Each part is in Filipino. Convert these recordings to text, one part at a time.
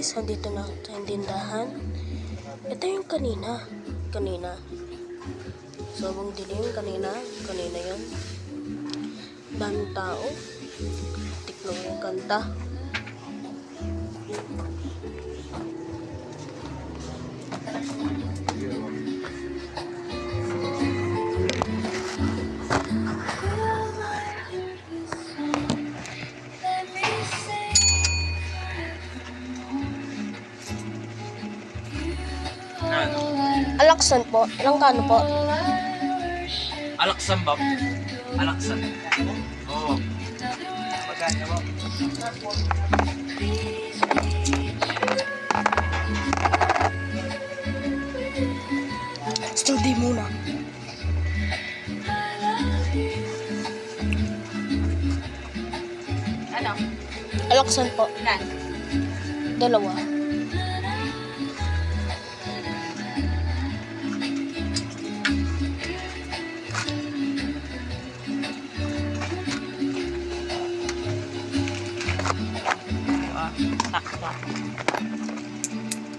guys, andito na sa tindahan. Ito yung kanina. Sobrang dilim kanina yan. Daming tao. Tiklong yung kanta. Alaksan po. Ilang kano po? Alaksan ba? Alaksan. Oo. Magkano po? Study muna. Ano? Alaksan po. Ilan? 2. Takto.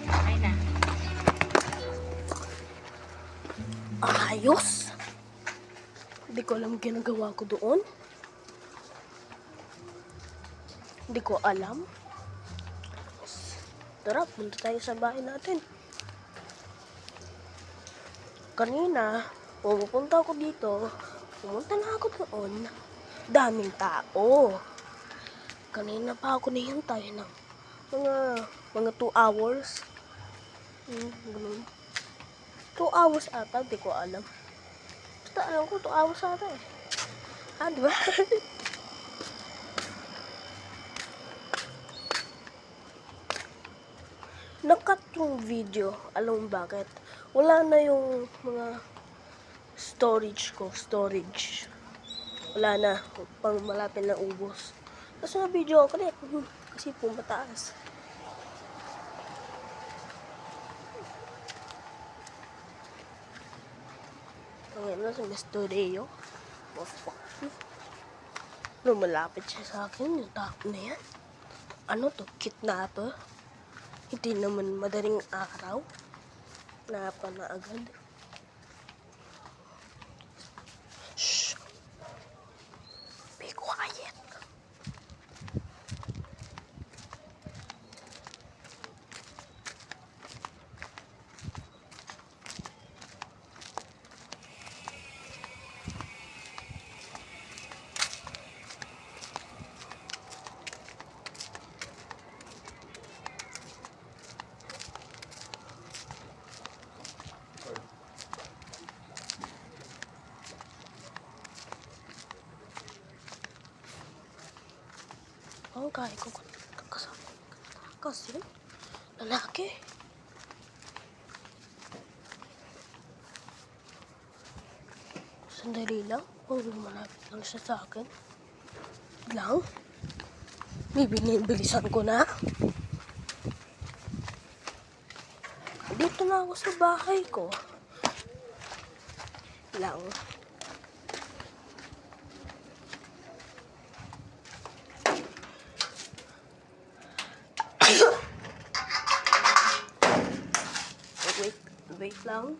Okay na. Ayos. Hindi ko alam ginagawa ko doon. Hindi ko alam. Tara, punta tayo sa bahay natin. Kanina, pupunta ako dito. Pumunta na ako doon. Daming tao. Kanina pa ako nahihintay ng mga 2 hours. Ganun. 2 hours ata, di ko alam. Basta alam ko 2 hours ata eh. Diba? Nakat yung video. Alam mo bakit? Wala na yung mga storage. Wala na. Pang malapit na ubos. Kasi na video ako ulit. Kasi po mataas. Ngayon na sa studio. Lumalapit siya sa akin. Yung tao na yan. Ano to? Kidnapper? Hindi naman madaling araw. Napa na agad. Shh. Be quiet. Ang kaya ko kasama. Kasi, lalaki. Sandali lang. Huwag malapit lang siya sa akin. Lang. Bilisan ko na. Dito na ako sa bahay ko. Lang. Wait lang.